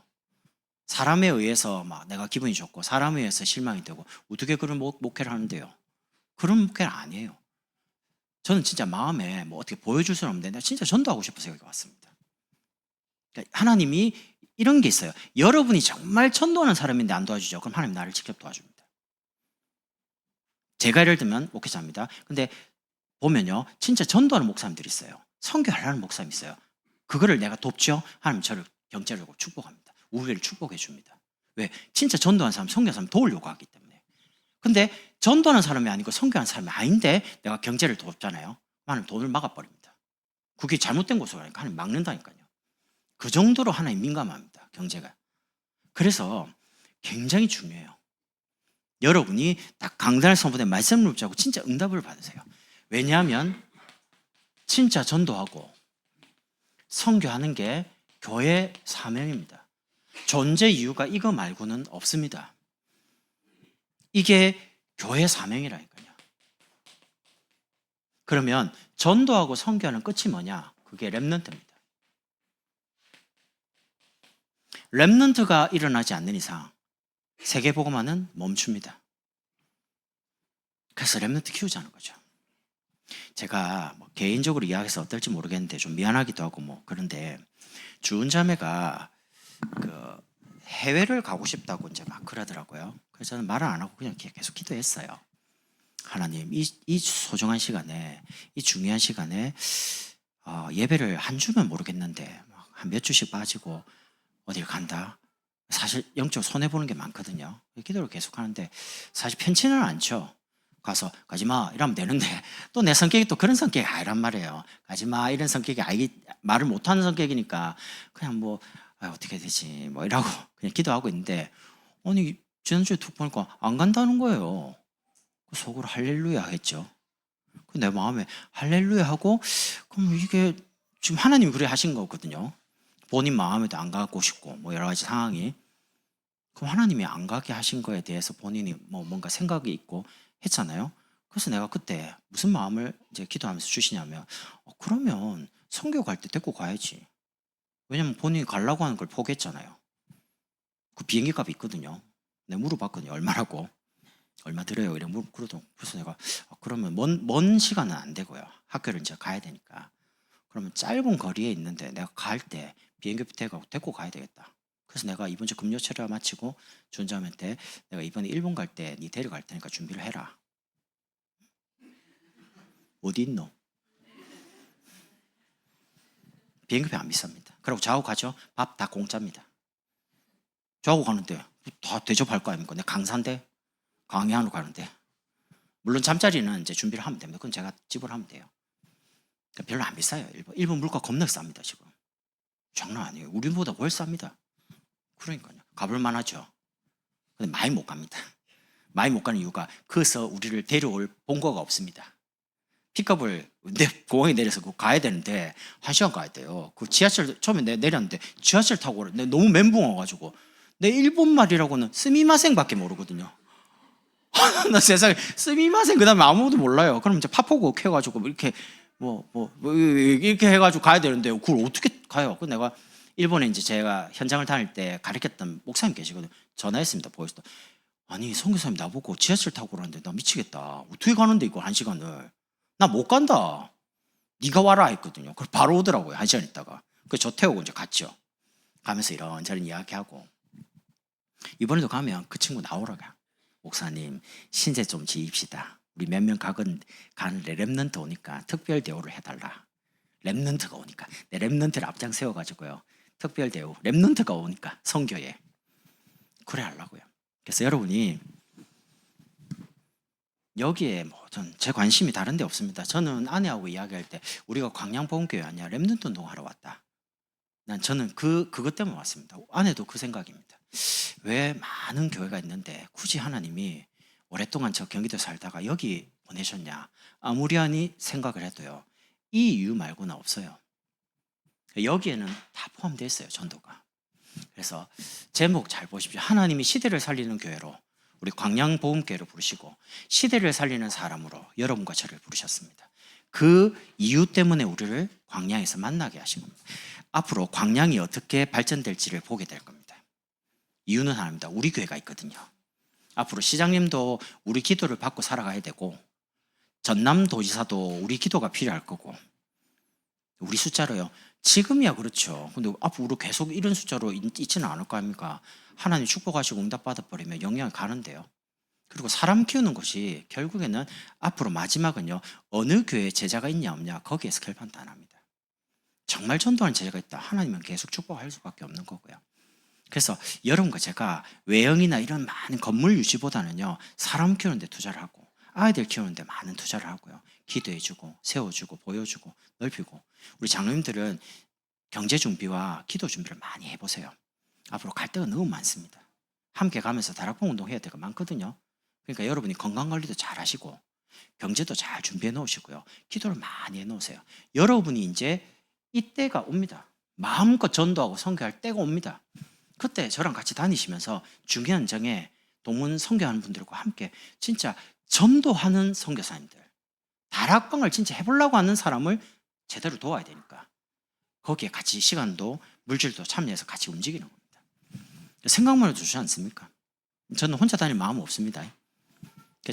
사람에 의해서 막 내가 기분이 좋고 사람에 의해서 실망이 되고 어떻게 그런 목회를 하는데요. 그런 목회는 아니에요. 저는 진짜 마음에 뭐 어떻게 보여줄 수는 없는데 내가 진짜 전도하고 싶어서 여기 왔습니다. 그러니까 하나님이 이런 게 있어요. 여러분이 정말 전도하는 사람인데 안 도와주죠. 그럼 하나님 나를 직접 도와줍니다. 제가 예를 들면 목회자입니다. 근데 보면요, 진짜 전도하는 목사님들이 있어요. 선교하려는 목사님이 있어요. 그거를 내가 돕죠. 하나님 저를 경제적으로 축복합니다. 우리를 축복해 줍니다. 왜? 진짜 전도하는 사람, 선교하는 사람 도우려고 하기 때문에. 근데 전도하는 사람이 아니고 선교하는 사람이 아닌데 내가 경제를 돕잖아요. 하나님 돈을 막아버립니다. 그게 잘못된 곳으로 가니까 하나님 막는다니까요. 그 정도로 하나님 민감합니다. 경제가. 그래서 굉장히 중요해요. 여러분이 딱 강단을 선포된 말씀을 붙잡고 진짜 응답을 받으세요. 왜냐하면 진짜 전도하고 선교하는 게 교회 사명입니다. 존재 이유가 이거 말고는 없습니다. 이게 교회 사명이라니까요. 그러면 전도하고 선교하는 끝이 뭐냐? 그게 렘넌트입니다. 렘넌트가 일어나지 않는 이상 세계복음화는 멈춥니다. 그래서 렘넌트 키우자는 거죠. 제가 뭐 개인적으로 이야기해서 어떨지 모르겠는데 좀 미안하기도 하고 뭐 그런데 주은 자매가 그 해외를 가고 싶다고 이제 막 그러더라고요. 그래서 저는 말을 안 하고 그냥 계속 기도했어요. 하나님, 이 소중한 시간에, 이 중요한 시간에 예배를 한 주면 모르겠는데 한 몇 주씩 빠지고 어딜 간다. 사실 영적 손해 보는 게 많거든요. 기도를 계속 하는데 사실 편치는 않죠. 가서 가지마 이러면 되는데 또 내 성격이 또 그런 성격이 아니란 말이에요. 가지마 이런 성격이 말을 못하는 성격이니까 그냥 뭐 어떻게 되지 뭐 이러고 그냥 기도하고 있는데 아니 지난주에 툭 보니까 안 간다는 거예요. 속으로 할렐루야 했죠. 내 마음에 할렐루야 하고 그럼 이게 지금 하나님이 그래 하신 거거든요. 본인 마음에도 안 가고 싶고 뭐 여러 가지 상황이. 그럼 하나님이 안 가게 하신 거에 대해서 본인이 뭐 뭔가 생각이 있고 했잖아요. 그래서 내가 그때 무슨 마음을 이제 기도하면서 주시냐면 그러면 선교 갈 때 데리고 가야지. 왜냐면 본인이 가려고 하는 걸 포기했잖아요. 그 비행기 값이 있거든요. 내가 물어봤거든요. 얼마라고. 얼마 들어요? 이래 물어도 그래서 내가 그러면 먼 시간은 안 되고요. 학교를 이제 가야 되니까. 그러면 짧은 거리에 있는데 내가 갈 때 비행기표 데리고 가야 되겠다. 그래서 내가 이번 주 금요철에 마치고 준자매한테 내가 이번에 일본 갈 때 니 데려갈 테니까 준비를 해라. 어디 있노? 비행기표 안 비쌉니다. 그리고 좌우 가죠. 밥 다 공짜입니다. 좌우 가는데 다 대접할 거 아닙니까? 내가 강산대 강양으로 가는데 물론 잠자리는 이제 준비를 하면 됩니다. 그건 제가 지불하면 돼요. 그러니까 별로 안 비싸요. 일본 물가 겁나 쌉니다 지금. 장난 아니에요. 우리보다 훨씬 쌉니다. 그러니까요. 가볼 만하죠. 근데 많이 못 갑니다. 많이 못 가는 이유가 거기서 우리를 데려올 본거가 없습니다. 픽업을 공항에 내려서 가야 되는데 1시간 가야 돼요. 그 지하철 처음에 내렸는데 지하철 타고 너무 멘붕 와가지고 내 일본 말이라고는 스미마센밖에 모르거든요. 나 세상에 스미마센 그다음에 아무것도 몰라요. 그럼 이제 파포고 해가지고 이렇게 이렇게 해가지고 가야 되는데 그걸 어떻게 가요? 그 내가 일본에 이제 제가 현장을 다닐 때 가르쳤던 목사님 계시거든요. 전화했습니다. 보여서 아니 선교사님 나보고 지하철 타고 그러는데 나 미치겠다. 어떻게 가는데 이거 1시간을 나 못 간다. 네가 와라 했거든요. 그래서 바로 오더라고요. 1시간 있다가. 그래서 저 태우고 이제 갔죠. 가면서 이런저런 이야기하고 이번에도 가면 그 친구 나오라고. 목사님 신세 좀 지입시다. 우리 몇 명 가는데 랩넌트 오니까 특별 대우를 해달라. 랩넌트가 오니까 내 랩넌트를 앞장 세워가지고요. 특별 대우 랩넌트가 오니까 선교에 그래 하려고요. 그래서 여러분이 여기에 전 제 관심이 다른 데 없습니다. 저는 아내하고 이야기할 때 우리가 광양보험교회 아니야 랩넌트 운동하러 왔다. 저는 그것 때문에 왔습니다. 아내도 그 생각입니다. 왜 많은 교회가 있는데 굳이 하나님이 오랫동안 저 경기도 살다가 여기 보내셨냐. 아무리 생각을 해도요. 이 이유 말고는 없어요. 여기에는 다 포함되어 있어요. 전도가. 그래서 제목 잘 보십시오. 하나님이 시대를 살리는 교회로 우리 광양보험교회로 부르시고 시대를 살리는 사람으로 여러분과 저를 부르셨습니다. 그 이유 때문에 우리를 광양에서 만나게 하신 겁니다. 앞으로 광양이 어떻게 발전될지를 보게 될 겁니다. 이유는 하나입니다. 우리 교회가 있거든요. 앞으로 시장님도 우리 기도를 받고 살아가야 되고 전남도지사도 우리 기도가 필요할 거고 우리 숫자로요. 지금이야 그렇죠. 근데 앞으로 계속 이런 숫자로 있지는 않을 거 아닙니까? 하나님 축복하시고 응답받아 버리면 영향이 가는데요. 그리고 사람 키우는 것이 결국에는 앞으로 마지막은요. 어느 교회에 제자가 있냐 없냐 거기에서 결판단합니다. 정말 전도하는 제자가 있다. 하나님은 계속 축복할 수밖에 없는 거고요. 그래서 여러분과 제가 외형이나 이런 많은 건물 유지보다는요. 사람 키우는 데 투자를 하고 아이들 키우는 데 많은 투자를 하고요. 기도해주고 세워주고 보여주고 넓히고 우리 장로님들은 경제 준비와 기도 준비를 많이 해보세요. 앞으로 갈 데가 너무 많습니다. 함께 가면서 다락방 운동해야 될 거 많거든요. 그러니까 여러분이 건강관리도 잘 하시고 경제도 잘 준비해 놓으시고요. 기도를 많이 해 놓으세요. 여러분이 이제 이때가 옵니다. 마음껏 전도하고 선교할 때가 옵니다. 그때 저랑 같이 다니시면서 중요한 정에 동문 선교하는 분들과 함께 진짜 전도하는 선교사님들 다락방을 진짜 해보려고 하는 사람을 제대로 도와야 되니까 거기에 같이 시간도 물질도 참여해서 같이 움직이는 겁니다. 생각만 해도 좋지 않습니까? 저는 혼자 다닐 마음은 없습니다.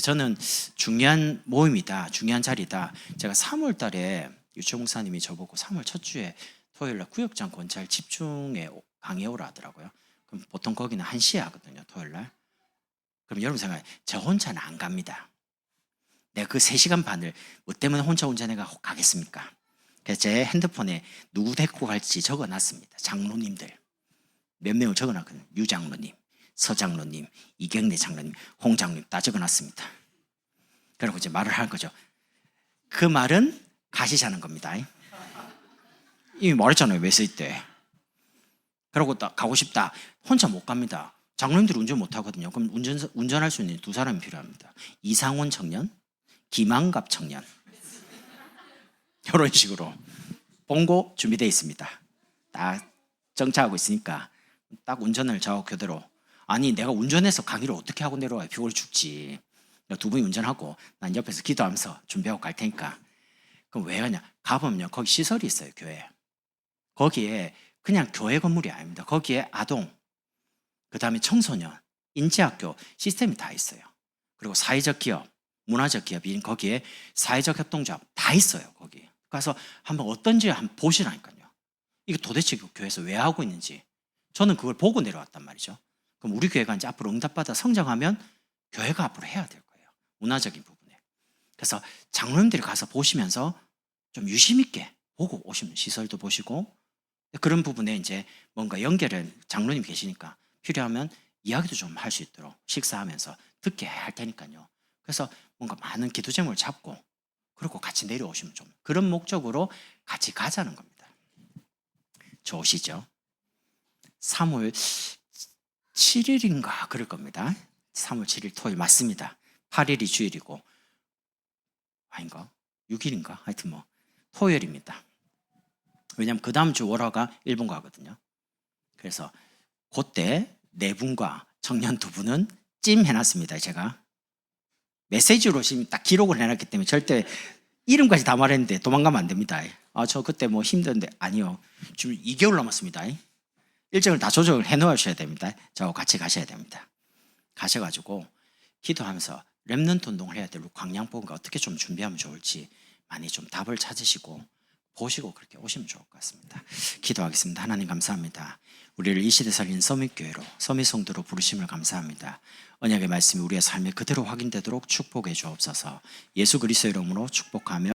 저는 중요한 모임이다, 중요한 자리다. 제가 3월 달에 유채 목사님이 저보고 3월 첫 주에 토요일 날 구역장 권찰 집중에 강의 오라 하더라고요. 그럼 보통 거기는 1시에 하거든요, 토요일 날. 그럼 여러분 생각해, 저 혼자는 안 갑니다. 내가 그 3시간 반을 뭐 때문에 혼자 운전해 가겠습니까? 그래서 제 핸드폰에 누구 데리고 갈지 적어놨습니다. 장로님들 몇 명을 적어놨거든요. 유 장로님, 서 장로님, 이경래 장로님, 홍 장로님 다 적어놨습니다. 그리고 이제 말을 하는 거죠. 그 말은 가시자는 겁니다. 이미 말했잖아요. 메시지 때. 그러고 가고 싶다. 혼자 못 갑니다. 장로님들이 운전 못 하거든요. 그럼 운전할 수 있는 2사람이 필요합니다. 이상원 청년, 김한갑 청년. 이런 식으로 본고 준비되어 있습니다. 딱 정차하고 있으니까 딱 운전을 저하고 교대로. 아니 내가 운전해서 강의를 어떻게 하고 내려와요. 피곤해 죽지. 두 분이 운전하고 난 옆에서 기도하면서 준비하고 갈 테니까. 그럼 왜 가냐. 가보면요 거기 시설이 있어요. 교회. 거기에 그냥 교회 건물이 아닙니다. 거기에 아동, 그 다음에 청소년, 인재학교 시스템이 다 있어요. 그리고 사회적 기업, 문화적 기업인 거기에 사회적 협동조합 다 있어요. 거기 가서 한번 어떤지 한번 보시라니까요. 이게 도대체 그 교회에서 왜 하고 있는지 저는 그걸 보고 내려왔단 말이죠. 그럼 우리 교회가 이제 앞으로 응답받아 성장하면 교회가 앞으로 해야 될 거예요. 문화적인 부분에. 그래서 장로님들이 가서 보시면서 좀 유심 있게 보고 오시면 시설도 보시고 그런 부분에 이제 뭔가 연결을 장로님 계시니까 필요하면 이야기도 좀 할 수 있도록 식사하면서 듣게 할 테니까요. 그래서 뭔가 많은 기도 제목을 잡고 그리고 같이 내려오시면 좀 그런 목적으로 같이 가자는 겁니다. 좋으시죠? 3월 7일인가 그럴 겁니다. 3월 7일 토요일 맞습니다. 8일이 주일이고 아닌가? 6일인가? 하여튼 뭐 토요일입니다. 왜냐하면 그 다음 주 월화가 일본 가거든요. 그래서 그때 네 분과 청년 두 분은 찜 해놨습니다. 제가 메시지로 지금 딱 기록을 해놨기 때문에 절대 이름까지 다 말했는데 도망가면 안 됩니다. 저 그때 뭐 힘든데 아니요. 지금 2개월 남았습니다. 일정을 다 조정을 해 놓으셔야 됩니다. 저하고 같이 가셔야 됩니다. 가셔가지고 기도하면서 렘넌트 운동을 해야 될 광양복음과 어떻게 좀 준비하면 좋을지 많이 좀 답을 찾으시고 보시고 그렇게 오시면 좋을 것 같습니다. 기도하겠습니다. 하나님 감사합니다. 우리를 이 시대 살린 서밋교회로 서밋성도로 부르심을 감사합니다. 언약의 말씀이 우리의 삶에 그대로 확인되도록 축복해 주옵소서. 예수 그리스도의 이름으로 축복하며